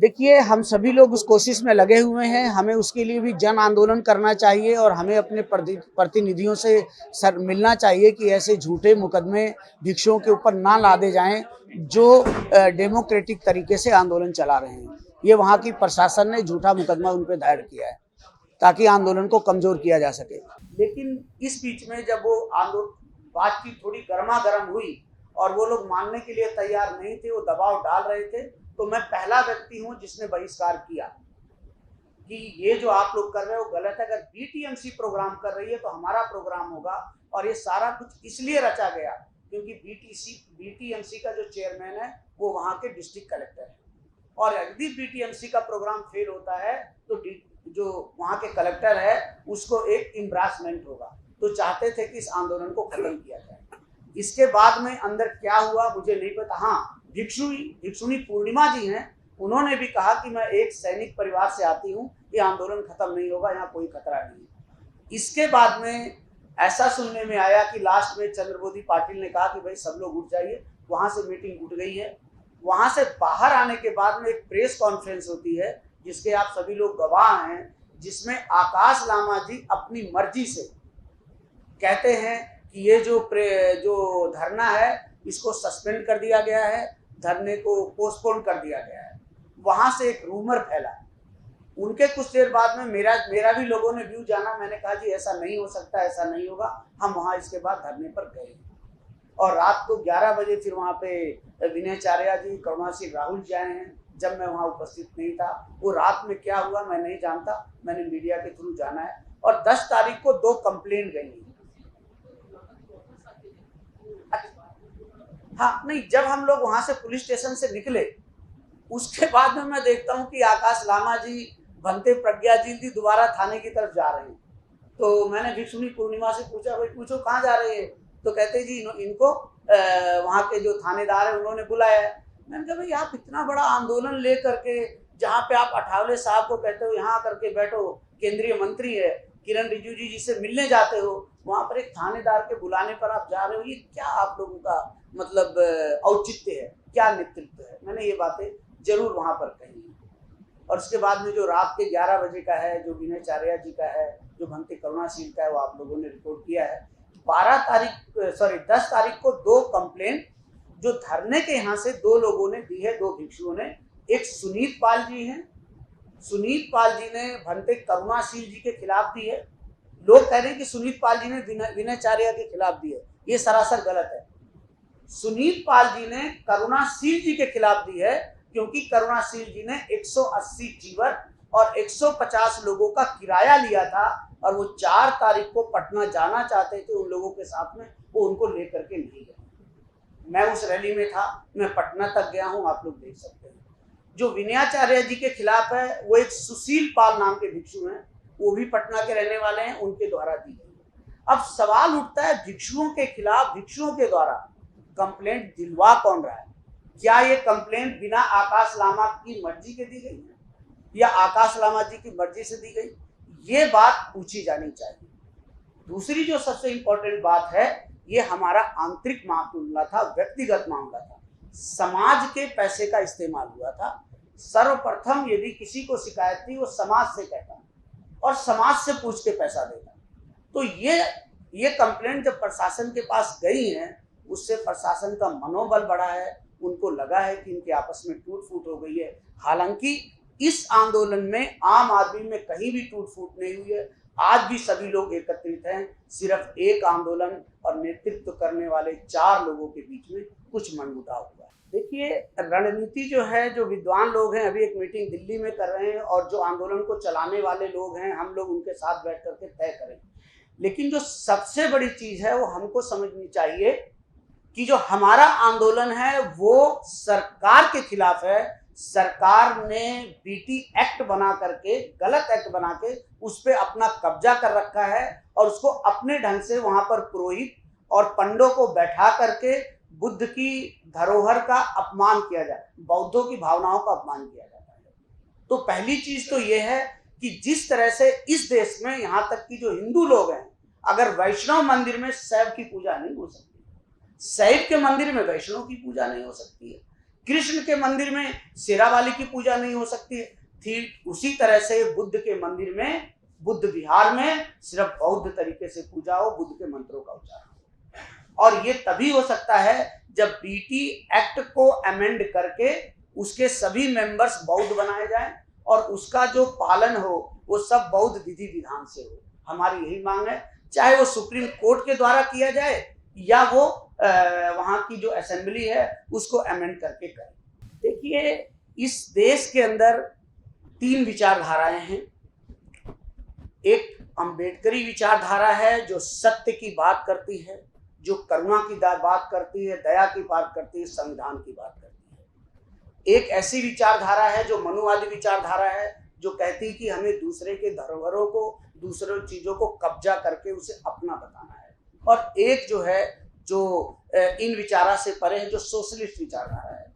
देखिए, हम सभी लोग उस कोशिश में लगे हुए हैं। हमें उसके लिए भी जन आंदोलन करना चाहिए और हमें अपने प्रतिनिधियों से मिलना चाहिए कि ऐसे झूठे मुकदमे भिक्षुओं के ऊपर ना लादे जाएं जो डेमोक्रेटिक तरीके से आंदोलन चला रहे हैं। ये वहाँ की प्रशासन ने झूठा मुकदमा उन पर दायर किया है ताकि आंदोलन को कमजोर किया जा सके। लेकिन इस बीच में जब वो बातचीत थोड़ी गर्मा गर्म हुई और वो लोग मानने के लिए तैयार नहीं थे, वो दबाव डाल रहे थे, तो मैं पहला व्यक्ति हूं जिसने बहिष्कार किया कि ये जो आप लोग कर रहे हो गलत है। अगर बीटीएमसी प्रोग्राम कर रही है तो हमारा प्रोग्राम होगा। और ये सारा कुछ इसलिए रचा गया क्योंकि बीटीएमसी का जो चेयरमैन है वो वहां के डिस्ट्रिक्ट कलेक्टर है, और यदि बीटीएमसी का प्रोग्राम फेल होता है तो जो वहां के कलेक्टर है उसको एक एम्ब्रासमेंट होगा। तो चाहते थे कि इस आंदोलन को खत्म किया जाए। इसके बाद में अंदर क्या हुआ मुझे नहीं पता। हाँ, भिक्षुणी पूर्णिमा जी हैं, उन्होंने भी कहा कि मैं एक सैनिक परिवार से आती हूँ, ये आंदोलन खत्म नहीं होगा, यहाँ कोई खतरा नहीं है। इसके बाद में ऐसा सुनने में आया कि लास्ट में चंद्रबोधी पाटिल ने कहा कि भाई सब लोग उठ जाइए। वहां से मीटिंग उठ गई है। वहां से बाहर आने के बाद में एक प्रेस कॉन्फ्रेंस होती है जिसके आप सभी लोग गवाह हैं, जिसमें आकाश लामा जी अपनी मर्जी से कहते हैं कि ये जो धरना है इसको सस्पेंड कर दिया गया है, धरने को पोस्टपोन कर दिया गया है। वहां से एक रूमर फैला। उनके कुछ देर बाद में मेरा भी लोगों ने व्यू जाना। मैंने कहा जी ऐसा नहीं हो सकता, ऐसा नहीं होगा। हम वहां इसके बाद धरने पर गए और रात को 11 बजे फिर वहां पे विनय चारिया जी, करुणा सिंह राहुल जी आए हैं। जब मैं वहां उपस्थित नहीं था, वो रात में क्या हुआ मैं नहीं जानता, मैंने मीडिया के थ्रू जाना है। और 10 तारीख को 2 कंप्लेंट गई। हाँ नहीं, जब हम लोग वहां से पुलिस स्टेशन से निकले उसके बाद में मैं देखता हूँ कि आकाश लामा जी, भंते प्रज्ञा जी दोबारा थाने की तरफ जा रहे हैं। तो मैंने भिक्षुणी पूर्णिमा से पूछा, भाई पूछो कहाँ जा रहे हैं? तो कहते जी इनको वहाँ के जो थानेदार है उन्होंने बुलाया है। मैंने कहा भाई आप इतना बड़ा आंदोलन ले करके, जहाँ पे आप अठावले साहब को कहते हो यहाँ करके बैठो, केंद्रीय मंत्री है किरण रिजिजू जी से मिलने जाते हो, वहां पर एक थानेदार के बुलाने पर आप जा रहे हो, ये क्या आप लोगों का मतलब औचित्य है, क्या नेतृत्व है? मैंने ये बातें जरूर वहां पर कही। और उसके बाद में जो रात के 11 बजे का है, जो विनय चारिया जी का है, जो भंते करुणा सिंह का है, वो आप लोगों ने रिपोर्ट किया है। 10 तारीख को 2 कंप्लेंट जो धरने के यहाँ से 2 लोगों ने दी है, 2 भिक्षुओं ने। एक सुनीत पाल जी हैं, सुनीत पाल जी ने भंते करुणा सिंह जी के खिलाफ दी है। लोग कह रहे हैं कि सुनीत पाल जी ने विनय चारिया के खिलाफ दी है, ये सरासर गलत है। सुनीत पाल जी ने करुणा सिंह जी के खिलाफ दी है क्योंकि करुणा सिंह जी ने 180 जीवर और 150 लोगों का किराया लिया था और वो 4 तारीख को पटना जाना चाहते थे उन लोगों के साथ में, वो उनको लेकर के नहीं गए। मैं उस रैली में था, मैं पटना तक गया हूं, आप लोग देख सकते हैं। जो विनयाचार्य जी के खिलाफ है वो एक सुशील पाल नाम के भिक्षु हैं, वो भी पटना के रहने वाले हैं, उनके द्वारा दी गई। अब सवाल उठता है भिक्षुओं के खिलाफ भिक्षुओं के द्वारा कंप्लेंट दिलवा कौन रहा है? क्या ये कंप्लेंट बिना आकाश लामा की मर्जी के दी गई है या आकाश लामा जी की मर्जी से दी गई? ये बात पूछी जानी चाहिए। दूसरी जो सबसे इंपॉर्टेंट बात है, ये हमारा आंतरिक मामला था, व्यक्तिगत मामला था, समाज के पैसे का इस्तेमाल हुआ था। सर्वप्रथम यदि किसी को शिकायत थी वो समाज से कहता और समाज से पूछ के पैसा देता। तो ये कंप्लेंट जब प्रशासन के पास गई है, उससे प्रशासन का मनोबल बढ़ा है, उनको लगा है कि इनके आपस में टूट फूट हो गई है। हालांकि इस आंदोलन में आम आदमी में कहीं भी टूट फूट नहीं हुई है। आज भी सभी लोग एकत्रित हैं, सिर्फ एक आंदोलन और नेतृत्व करने वाले 4 लोगों के बीच में कुछ मनमुटाव हुआ है। देखिए, रणनीति जो है, जो विद्वान लोग हैं अभी एक मीटिंग दिल्ली में कर रहे हैं और जो आंदोलन को चलाने वाले लोग हैं, हम लोग उनके साथ बैठ करके तय करें। लेकिन जो सबसे बड़ी चीज है वो हमको समझनी चाहिए कि जो हमारा आंदोलन है वो सरकार के खिलाफ है। सरकार ने बीटी एक्ट बना करके, गलत एक्ट बना के उस पर अपना कब्जा कर रखा है और उसको अपने ढंग से वहां पर पुरोहित और पंडों को बैठा करके बुद्ध की धरोहर का अपमान किया जाए, बौद्धों की भावनाओं का अपमान किया जाता है। तो पहली चीज तो यह है कि जिस तरह से इस देश में यहाँ तक कि जो हिंदू लोग हैं, अगर वैष्णव मंदिर में शैव की पूजा नहीं हो सकती, शैव के मंदिर में वैष्णव की पूजा नहीं हो सकती है, कृष्ण के मंदिर में शेरावाली की पूजा नहीं हो सकती है। ठीक उसी तरह से बुद्ध के मंदिर में, बुद्ध विहार में सिर्फ बौद्ध तरीके से पूजा हो, बुद्ध के मंत्रों का उच्चारण हो। और ये तभी हो सकता है जब बीटी एक्ट को अमेंड करके उसके सभी मेंबर्स बौद्ध बनाए जाएं और उसका जो पालन हो वो सब बौद्ध विधि विधान से हो। हमारी यही मांग है, चाहे वो सुप्रीम कोर्ट के द्वारा किया जाए या वो वहाँ की जो असेंबली है उसको अमेंड करके करें। देखिए, इस देश के अंदर 3 विचारधाराएं हैं। एक अंबेडकरी विचारधारा है जो सत्य की बात करती है, जो करुणा की बात करती है, दया की बात करती है, संविधान की बात करती है। एक ऐसी विचारधारा है जो मनुवादी विचारधारा है, जो कहती है कि हमें दूसरे के धरोहरों को, दूसरे चीजों को कब्जा करके उसे अपना बताना है। और एक जो है जो इन विचारा से परे है, जो सोशलिस्ट विचारधारा है।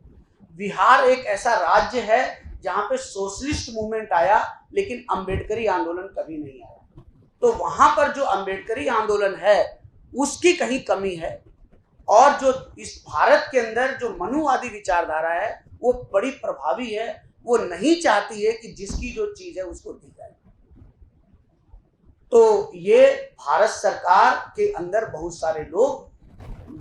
बिहार एक ऐसा राज्य है जहाँ पे सोशलिस्ट मूवमेंट आया लेकिन अंबेडकरी आंदोलन कभी नहीं आया। तो वहां पर जो अंबेडकरी आंदोलन है उसकी कहीं कमी है। और जो इस भारत के अंदर जो मनुवादी विचारधारा है वो बड़ी प्रभावी है। वो नहीं चाहती है कि जिसकी जो चीज है उसको दी जाए। तो ये भारत सरकार के अंदर बहुत सारे लोग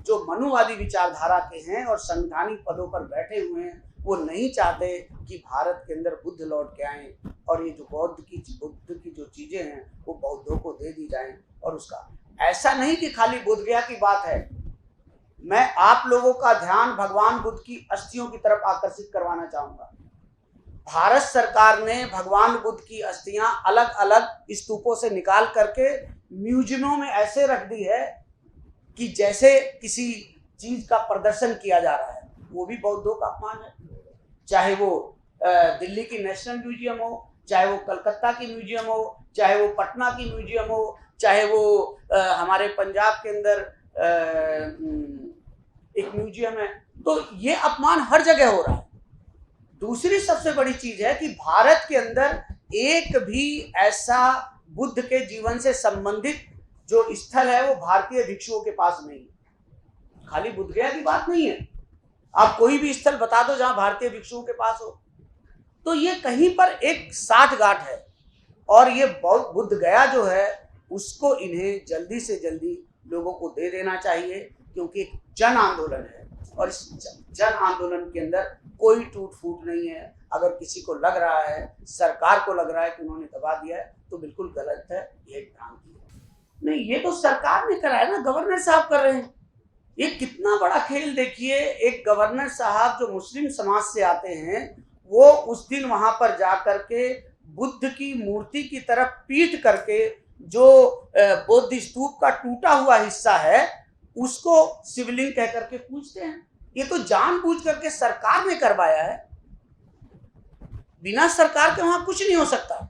जो मनुवादी विचारधारा के हैं और संवैधानिक पदों पर बैठे हुए हैं, वो नहीं चाहते कि भारत के अंदर बुद्ध लौट के आए और ये जो बुद्ध की जो चीजें हैं वो बौद्धों को दे दी जाएं। और उसका ऐसा नहीं कि खाली बुद्ध गया की बात है। मैं आप लोगों का ध्यान भगवान बुद्ध की अस्थियों की तरफ आकर्षित करवाना चाहूंगा। भारत सरकार ने भगवान बुद्ध की अस्थियां अलग अलग स्तूपों से निकाल करके म्यूजियमों में ऐसे रख दी है कि जैसे किसी चीज का प्रदर्शन किया जा रहा है। वो भी बौद्धों का अपमान है। चाहे वो दिल्ली की नेशनल म्यूजियम हो, चाहे वो कलकत्ता की म्यूजियम हो, चाहे वो पटना की म्यूजियम हो, चाहे वो हमारे पंजाब के अंदर एक म्यूजियम है। तो ये अपमान हर जगह हो रहा है। दूसरी सबसे बड़ी चीज है कि भारत के अंदर एक भी ऐसा बुद्ध के जीवन से संबंधित जो स्थल है वो भारतीय भिक्षुओं के पास नहीं है। खाली बुद्ध गया की बात नहीं है, आप कोई भी स्थल बता दो जहां भारतीय भिक्षुओं के पास हो। तो ये कहीं पर एक साठगांठ है। और ये बुद्ध गया जो है उसको इन्हें जल्दी से जल्दी लोगों को दे देना चाहिए, क्योंकि एक जन आंदोलन है और इस जन आंदोलन के अंदर कोई टूट फूट नहीं है। अगर किसी को लग रहा है, सरकार को लग रहा है कि उन्होंने दबा दिया है, तो बिल्कुल गलत है, ये भ्रांति है। नहीं, ये तो सरकार ने करा है ना, गवर्नर साहब कर रहे हैं। ये कितना बड़ा खेल देखिए। एक गवर्नर साहब जो मुस्लिम समाज से आते हैं वो उस दिन वहां पर जा करके बुद्ध की मूर्ति की तरफ पीट करके जो बौद्ध स्तूप का टूटा हुआ हिस्सा है उसको शिवलिंग कह करके पूजते हैं। ये तो जानबूझ करके सरकार ने करवाया है। बिना सरकार के वहां कुछ नहीं हो सकता।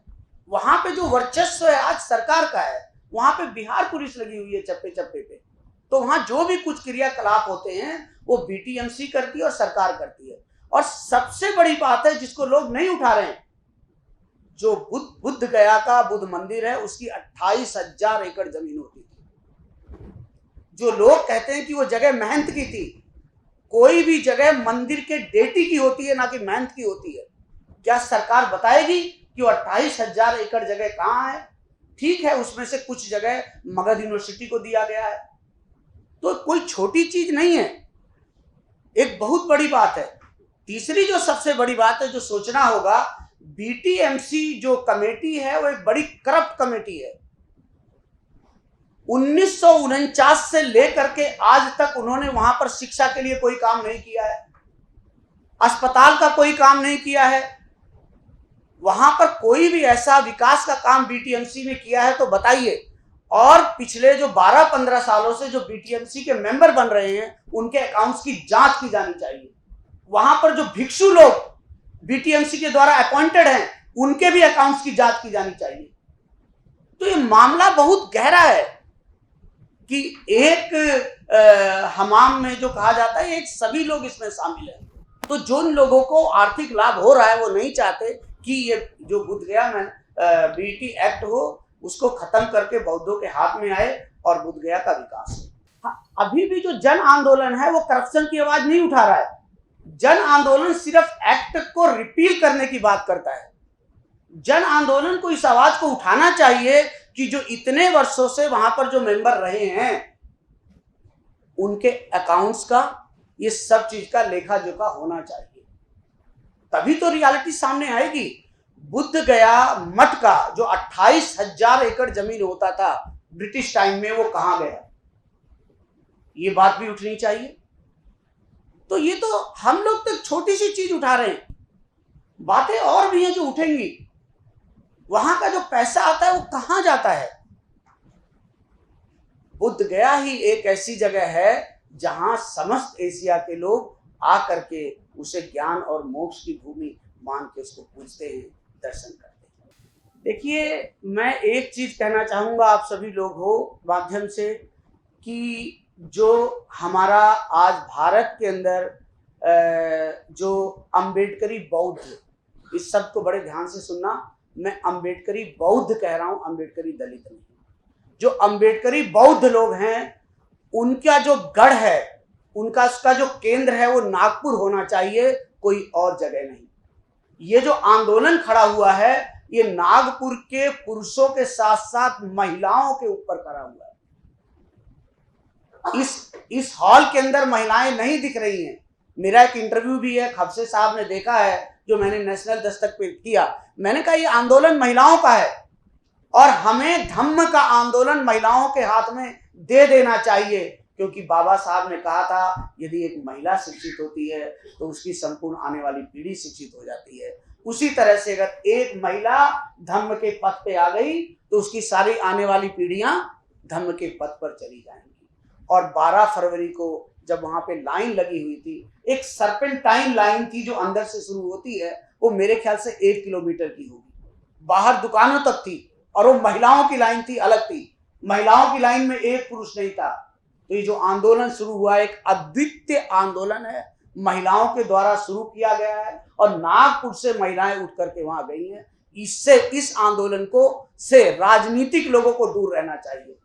वहां पे जो वर्चस्व है आज सरकार का है। वहां पे बिहार पुलिस लगी हुई है चप्पे चप्पे पे। तो वहां जो भी कुछ क्रियाकलाप होते हैं वो बीटीएमसी करती है और सरकार करती है। और सबसे बड़ी बात है जिसको लोग नहीं उठा रहे हैं, जो बुद्ध गया का बुद्ध मंदिर है उसकी 28,000 एकड़ जमीन होती थी। जो लोग कहते हैं कि वो जगह महंत की थी, कोई भी जगह मंदिर के डेटी की होती है ना कि महंत की होती है। क्या सरकार बताएगी कि वो 28,000 एकड़ जगह कहाँ है? ठीक है, उसमें से कुछ जगह मगध यूनिवर्सिटी को दिया गया है, तो कोई छोटी चीज नहीं है, एक बहुत बड़ी बात है। तीसरी जो सबसे बड़ी बात है जो सोचना होगा, बीटीएमसी जो कमेटी है वो एक बड़ी करप्ट कमेटी है। 1949 से लेकर के आज तक उन्होंने वहां पर शिक्षा के लिए कोई काम नहीं किया है, अस्पताल का कोई काम नहीं किया है। वहां पर कोई भी ऐसा विकास का काम बीटीएमसी ने किया है तो बताइए। और पिछले जो 12-15 सालों से जो बीटीएमसी के मेंबर बन रहे हैं उनके अकाउंट्स की जांच की जानी चाहिए। वहां पर जो भिक्षु लोग बीटीएमसी के द्वारा अपॉइंटेड हैं उनके भी अकाउंट्स की जांच की जानी चाहिए। तो ये मामला बहुत गहरा है कि एक हमाम में जो कहा जाता है एक सभी लोग इसमें शामिल हैं। तो जिन लोगों को आर्थिक लाभ हो रहा है वो नहीं चाहते कि ये जो बुद्ध गया में बीटी एक्ट हो उसको खत्म करके बौद्धों के हाथ में आए और बुद्ध गया का विकास हो। हाँ, अभी भी जो जन आंदोलन है वो करप्शन की आवाज नहीं उठा रहा है। जन आंदोलन सिर्फ एक्ट को रिपील करने की बात करता है। जन आंदोलन को इस आवाज को उठाना चाहिए कि जो इतने वर्षों से वहां पर जो मेंबर रहे हैं उनके अकाउंट्स का, ये सब चीज का लेखा जोखा होना चाहिए, तभी तो रियलिटी सामने आएगी। बुद्ध गया मठ का जो 28,000 एकड़ जमीन होता था ब्रिटिश टाइम में, वो कहां गया, ये बात भी उठनी चाहिए। तो ये तो हम लोग तो छोटी सी चीज उठा रहे हैं, बातें और भी हैं जो उठेंगी। वहां का जो पैसा आता है वो कहां जाता है? बुद्ध गया ही एक ऐसी जगह है जहां समस्त एशिया के लोग आकर के उसे ज्ञान और मोक्ष की भूमि मान के उसको पूजते हैं, दर्शन करते हैं। देखिए, मैं एक चीज कहना चाहूंगा आप सभी लोग हो माध्यम से, कि जो हमारा आज भारत के अंदर जो अम्बेडकरी बौद्ध, इस शब्द को बड़े ध्यान से सुनना, मैं अम्बेडकरी बौद्ध कह रहा हूं, अम्बेडकरी दलित नहीं। जो अम्बेडकरी बौद्ध लोग हैं उनका जो गढ़ है, उसका जो केंद्र है वो नागपुर होना चाहिए, कोई और जगह नहीं। ये जो आंदोलन खड़ा हुआ है ये नागपुर के पुरुषों के साथ साथ महिलाओं के ऊपर खड़ा हुआ है। इस हॉल के अंदर महिलाएं नहीं दिख रही हैं। मेरा एक इंटरव्यू भी है, खबसे साहब ने देखा है, जो मैंने नेशनल दस्तक पे किया। मैंने कहा ये आंदोलन महिलाओं का है और हमें धम्म का आंदोलन महिलाओं के हाथ में दे देना चाहिए, क्योंकि बाबा साहब ने कहा था यदि एक महिला शिक्षित होती है तो उसकी संपूर्ण आने वाली पीढ़ी शिक्षित हो जाती है। उसी तरह से अगर एक महिला धम्म के पथ पे आ गई तो उसकी सारी आने वाली पीढ़ियां धम्म के पथ पर चली जाएंगी। और 12 फरवरी को जब वहां पे लाइन लगी हुई थी, एक सर्पेंटाइन लाइन थी जो अंदर से शुरू होती है, वो मेरे ख्याल से 1 किलोमीटर की होगी, बाहर दुकानों तक थी, और वो महिलाओं की लाइन थी, अलग थी। महिलाओं की लाइन में एक पुरुष नहीं था। तो ये जो आंदोलन शुरू हुआ एक अद्वितीय आंदोलन है, महिलाओं के द्वारा शुरू किया गया है और नागपुर से महिलाएं उठ करके वहां गई हैं। इससे, इस आंदोलन को से राजनीतिक लोगों को दूर रहना चाहिए।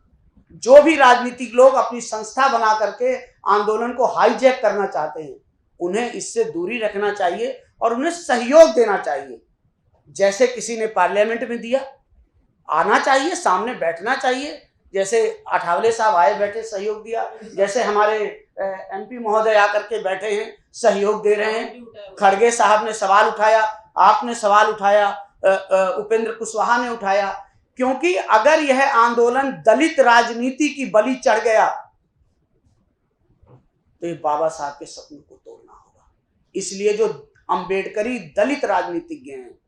जो भी राजनीतिक लोग अपनी संस्था बना करके आंदोलन को हाईजैक करना चाहते हैं, उन्हें इससे दूरी रखना चाहिए और उन्हें सहयोग देना चाहिए। जैसे किसी ने पार्लियामेंट में दिया, आना चाहिए, सामने बैठना चाहिए। जैसे अठावले साहब आए, बैठे, सहयोग दिया। जैसे हमारे एमपी महोदय आकर के बैठे हैं, सहयोग दे रहे हैं। खड़गे साहब ने सवाल उठाया, आपने सवाल उठाया, उपेंद्र कुशवाहा ने उठाया। क्योंकि अगर यह आंदोलन दलित राजनीति की बलि चढ़ गया तो ये बाबा साहब के सपनों को तोड़ना होगा। इसलिए जो अम्बेडकरी दलित राजनीतिज्ञ हैं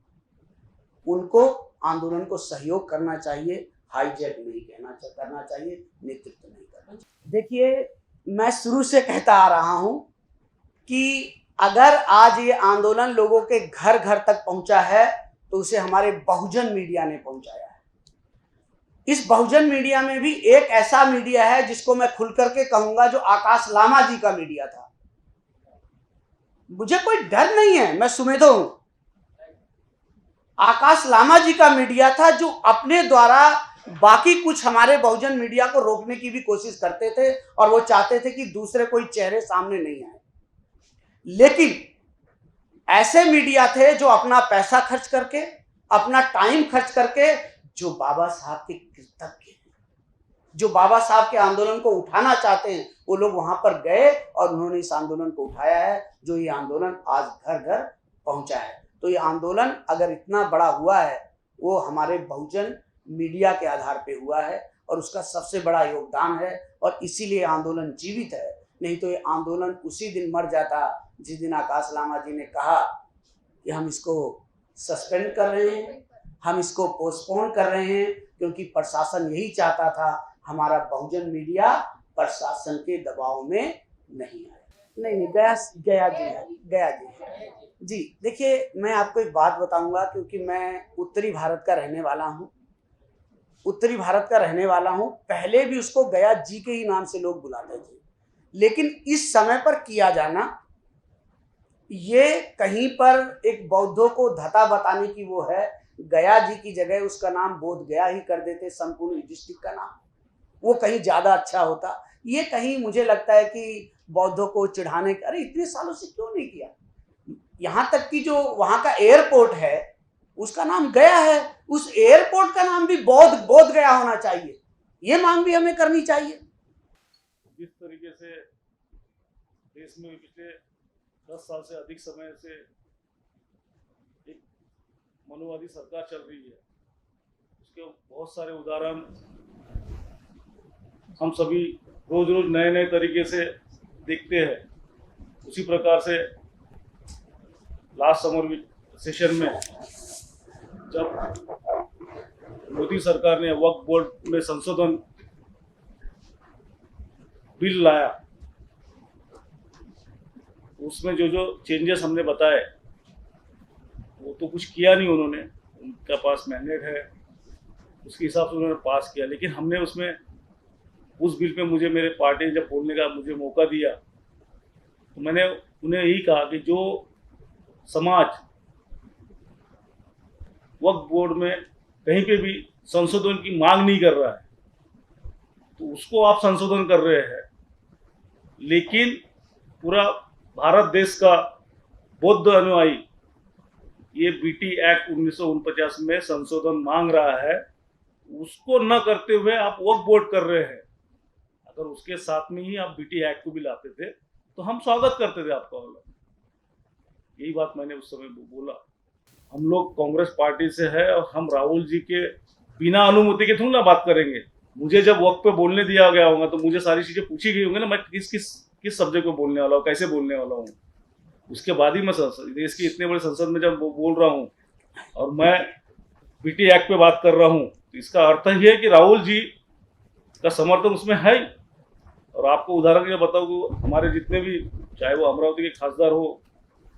उनको आंदोलन को सहयोग करना चाहिए, हाईजैक नहीं करना चाहिए, नेतृत्व नहीं करना चाहिए। देखिए, मैं शुरू से कहता आ रहा हूं कि अगर आज ये आंदोलन लोगों के घर घर तक पहुंचा है तो उसे हमारे बहुजन मीडिया ने पहुंचाया है। इस बहुजन मीडिया में भी एक ऐसा मीडिया है जिसको मैं खुल करके कहूंगा जो आकाश लामा जी का मीडिया था। मुझे कोई डर नहीं है, मैं सुमेधो हूं। आकाश लामा जी का मीडिया था जो अपने द्वारा बाकी कुछ हमारे बहुजन मीडिया को रोकने की भी कोशिश करते थे और वो चाहते थे कि दूसरे कोई चेहरे सामने नहीं आए। लेकिन ऐसे मीडिया थे जो अपना पैसा खर्च करके, अपना टाइम खर्च करके, जो बाबा साहब के कृतज्ञ हैं, जो बाबा साहब के आंदोलन को उठाना चाहते हैं, वो लोग वहां पर गए और उन्होंने इस आंदोलन को उठाया है, जो ये आंदोलन आज घर घर पहुंचा है। तो ये आंदोलन अगर इतना बड़ा हुआ है वो हमारे बहुजन मीडिया के आधार पे हुआ है और उसका सबसे बड़ा योगदान है, और इसीलिए आंदोलन जीवित है। नहीं तो ये आंदोलन उसी दिन मर जाता जिस दिन आकाश लामा जी ने कहा कि हम इसको सस्पेंड कर रहे हैं, हम इसको पोस्टपोन कर रहे हैं, क्योंकि प्रशासन यही चाहता था हमारा बहुजन मीडिया प्रशासन के दबाव में नहीं आए। नहीं, गया जी। देखिए, मैं आपको एक बात बताऊंगा, क्योंकि मैं उत्तरी भारत का रहने वाला हूं। उत्तरी भारत का रहने वाला हूं। पहले भी उसको गया जी के ही नाम से लोग बुलाते थे, लेकिन इस समय पर किया जाना ये कहीं पर एक बौद्धों को धता बताने की वो है। गया जी की जगह उसका नाम बोध गया ही कर देते, संपूर्ण डिस्ट्रिक्ट का नाम, वो कहीं ज्यादा अच्छा होता। ये कहीं मुझे लगता है कि बौद्धों को चिढ़ाने अरे इतने सालों से क्यों नहीं किया। यहाँ तक कि जो वहाँ का एयरपोर्ट है उसका नाम गया है, उस एयरपोर्ट का नाम भी बोध गया होना चाहिए। ये मांग भी हमें करनी चाहिए। जिस तरीके से देश में पिछले 10 साल से अधिक समय से एक मनुवादी सरकार चल रही है, उसके बहुत सारे उदाहरण हम सभी रोज रोज नए नए तरीके से देखते हैं। उसी प्रकार से लास्ट समर सेशन में जब मोदी सरकार ने वक्फ बोर्ड में संशोधन बिल लाया, उसमें जो जो चेंजेस हमने बताए वो तो कुछ किया नहीं उन्होंने, उनका पास मैंडेट है, उसके हिसाब से उन्होंने पास किया। लेकिन हमने उसमें उस बिल पे मुझे मेरे पार्टी ने जब बोलने का मुझे मौका दिया तो मैंने उन्हें यही कहा कि जो समाज वक्फ बोर्ड में कहीं पे भी संशोधन की मांग नहीं कर रहा है तो उसको आप संशोधन कर रहे हैं, लेकिन पूरा भारत देश का बौद्ध अनुयायी ये बीटी एक्ट 1949 में संशोधन मांग रहा है, उसको न करते हुए आप वक्फ बोर्ड कर रहे हैं। अगर उसके साथ में ही आप बीटी एक्ट को भी लाते थे तो हम स्वागत करते थे आपका वाला। यही बात मैंने उस समय बोला। हम लोग कांग्रेस पार्टी से है और हम राहुल जी के बिना अनुमति के थोड़ी ना बात करेंगे। मुझे जब वक्त पे बोलने दिया गया होगा तो मुझे सारी चीजें पूछी गई होंगी ना, मैं किस सब्जेक्ट पे बोलने वाला हूँ, कैसे बोलने वाला हूँ। उसके बाद ही मैं देश की इतने बड़े संसद में जब बोल रहा हूँ और मैं बीटी एक्ट पे बात कर रहा हूँ तो इसका अर्थ ही है कि राहुल जी का समर्थन उसमें है ही। और आपको उदाहरण के लिए बताऊँ कि हमारे जितने भी, चाहे वो अमरावती के खासदार हो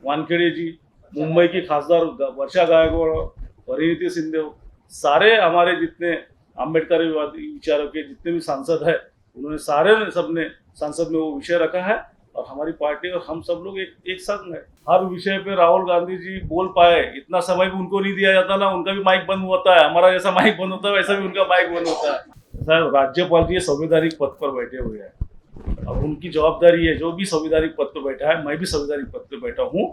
वानखेड़े जी, मुंबई की खासदार वर्षा गायकवाड़ हो, परिणीति शिंदे हो, सारे हमारे जितने अम्बेडकर विचारों के जितने भी सांसद है उन्होंने सारे सबने संसद में वो विषय रखा है और हमारी पार्टी और हम सब लोग एक संग है। हर विषय पे राहुल गांधी जी बोल पाए, इतना समय भी उनको नहीं दिया जाता ना, उनका भी माइक बंद होता है, हमारा जैसा माइक बंद होता है वैसा भी उनका माइक बंद होता है। राज्यपाल जी संवैधानिक पद पर बैठे हुए हैं, अब उनकी जवाबदारी है, जो भी संवैधानिक पद पर बैठा है, मैं भी संवैधानिक पद पर बैठा हूँ।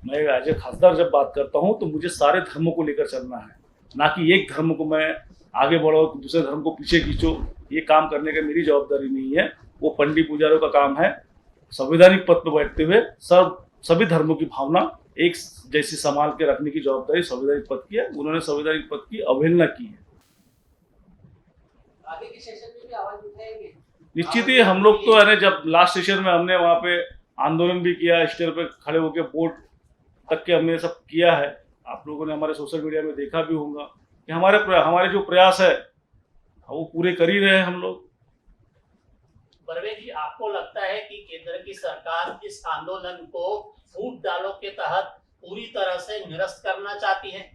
मैं एज ए खासदार जब बात करता हूँ तो मुझे सारे धर्मों को लेकर चलना है, ना कि एक धर्म को मैं आगे बढ़ाओ दूसरे धर्म को पीछे खींचो। ये काम करने का मेरी जवाबदारी नहीं है, वो पंडित पुजारियों का काम है। संवैधानिक पद पर बैठते हुए सभी धर्मों की भावना एक जैसी संभाल के रखने की जवाबदारी संवैधानिक पद की है। उन्होंने संवैधानिक पद की अवहेलना की है। आगे के सेशन में भी आवाज उठाएंगे निश्चित ही। हम लोग तो है ना, जब लास्ट सेशन में हमने वहाँ पे आंदोलन भी किया, स्टेज पे खड़े होकर बोर्ड तक के हमने सब किया है। आप लोगों ने हमारे सोशल मीडिया में देखा भी होगा कि हमारे जो प्रयास है वो पूरे कर ही रहे हैं हम लोग। बर्वे जी, आपको लगता है कि केंद्र की सरकार इस आंदोलन को फूट डालो के तहत पूरी तरह से निरस्त करना चाहती है?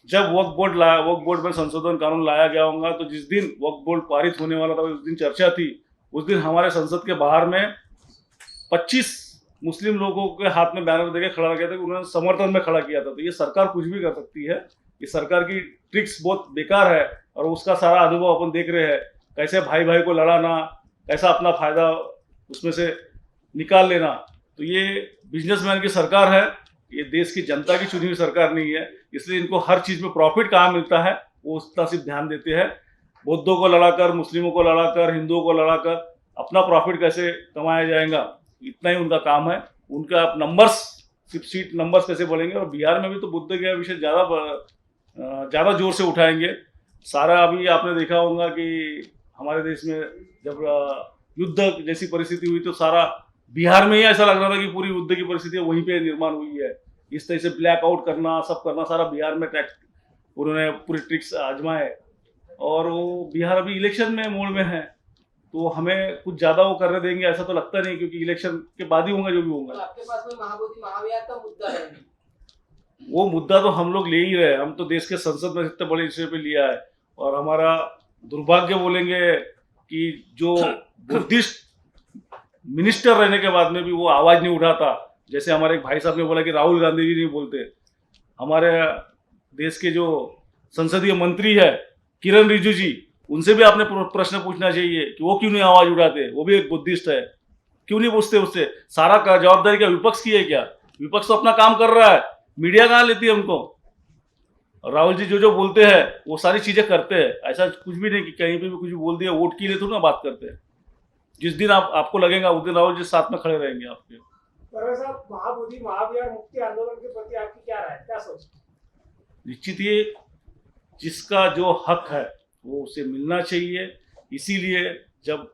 जब वक्फ बोर्ड में संशोधन कानून लाया गया होगा तो जिस दिन वक्फ बोर्ड पारित होने वाला था उस दिन चर्चा थी। उस दिन हमारे संसद के बाहर में 25 मुस्लिम लोगों के हाथ में बैनर देके खड़ा किया था कि उन्होंने समर्थन में खड़ा किया था। तो ये सरकार कुछ भी कर सकती है, ये सरकार की ट्रिक्स बहुत बेकार है और उसका सारा अनुभव अपन देख रहे हैं। कैसे भाई भाई को लड़ाना, कैसा अपना फायदा उसमें से निकाल लेना। तो ये बिजनेसमैन की सरकार है, ये देश की जनता की चुनी हुई सरकार नहीं है। इसलिए इनको हर चीज़ में प्रॉफिट कहाँ मिलता है वो उसका सिर्फ ध्यान देते हैं। बौद्धों को लड़ाकर, मुस्लिमों को लड़ाकर, हिंदुओं को लड़ाकर अपना प्रॉफिट कैसे कमाया जाएगा, इतना ही उनका काम है। उनका आप नंबर्स, सिर्फ सीट नंबर्स कैसे बढ़ेंगे। और बिहार में भी तो बुद्ध का विषय ज़्यादा जोर से उठाएंगे। सारा अभी आपने देखा होगा कि हमारे देश में जब युद्ध जैसी परिस्थिति हुई तो सारा बिहार में ही ऐसा लग रहा था कि पूरी युद्ध की परिस्थिति वहीं पे निर्माण हुई है। इस तरह से ब्लैक आउट करना, सब करना, सारा बिहार में उन्होंने पूरी ट्रिक्स आजमाए। और वो बिहार अभी इलेक्शन में मोड में है तो हमें कुछ ज़्यादा वो करने देंगे ऐसा तो लगता नहीं, क्योंकि इलेक्शन के बाद ही होगा जो भी होगा। तो आपके पास में महाबोधि महाविहार का मुद्दा है, वो मुद्दा तो हम लोग ले ही रहे। हम तो देश के संसद में इतने बड़े विषय पे लिया है। और हमारा दुर्भाग्य बोलेंगे कि जो बुद्धिस्ट मिनिस्टर रहने के बाद में भी वो आवाज़ नहीं उठाता। जैसे हमारे एक भाई साहब ने बोला कि राहुल गांधी जी नहीं बोलते। हमारे देश के जो संसदीय मंत्री है किरण रिजिजू जी, उनसे भी आपने प्रश्न पूछना चाहिए कि वो क्यों नहीं आवाज उठाते, वो भी एक बुद्धिस्ट है, क्यों नहीं पूछते उससे। सारा का जवाबदारी क्या विपक्ष की है क्या? विपक्ष तो अपना काम कर रहा है, मीडिया कहाँ लेती है हमको। और राहुल जी जो बोलते हैं वो सारी चीजें करते हैं, ऐसा कुछ भी नहीं कि कहीं पे भी कुछ भी बोल दिया वोट के लिए थोड़ा ना बात करते हैं। जिस दिन आपको लगेगा उस दिन राहुल जी साथ में खड़े रहेंगे आपके। परवेज साहब, महाबोधि महाविहार मुक्ति आंदोलन के प्रति आपकी क्या राय है, क्या सोचते हैं? निश्चित ये जिसका जो हक है वो उसे मिलना चाहिए। इसीलिए जब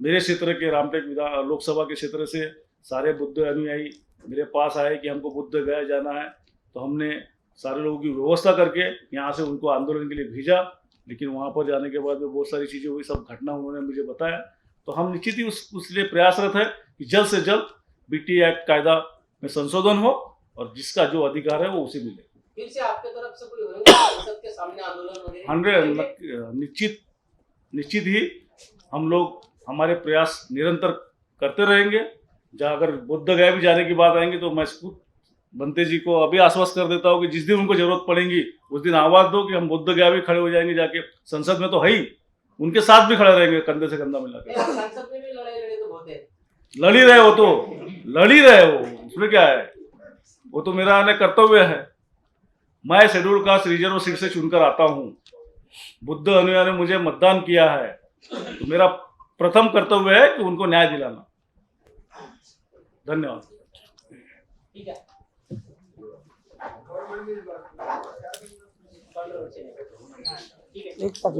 मेरे क्षेत्र के रामटेक लोकसभा के क्षेत्र से सारे बुद्ध अनुयायी मेरे पास आए कि हमको बुद्ध गया जाना है, तो हमने सारे लोगों की व्यवस्था करके यहाँ से उनको आंदोलन के लिए भेजा। लेकिन वहाँ पर जाने के बाद में बहुत सारी चीज़ें हुई, सब घटना उन्होंने मुझे बताया। तो हम निश्चित ही उसलिए प्रयासरत है कि जल्द से जल्द बीटी एक्ट कायदा में संशोधन हो और जिसका जो अधिकार है वो उसे मिले। फिर से आपके तरफ से कोई होगा संसद के सामने आंदोलन वगैरह? निश्चित ही हम लोग हमारे प्रयास निरंतर करते रहेंगे। जहाँ अगर बुद्ध गया भी जाने की बात आएंगी तो मैं खुद बनते जी को अभी आश्वस्त कर देता हूँ कि जिस दिन उनको जरूरत पड़ेगी उस दिन आवाज दो कि हम बुद्ध गया भी खड़े हो जाएंगे जाके। संसद में तो है ही, उनके साथ भी खड़े रहेंगे कंधे से कंधा मिलाकर। संसद में भी लड़ाई लड़े तो बहुत है, लड़ ही रहे वो, तो लड़ ही रहे वो, उसमें क्या है, वो तो मेरा कर्तव्य है। मैं शेड्यूल कास्ट रिजर्व सीट से चुनकर आता हूँ, बुद्ध अनुयायी ने मुझे मतदान किया है, तो मेरा प्रथम कर्तव्य है कि उनको न्याय दिलाना। धन्यवाद। ठीक है। एक बात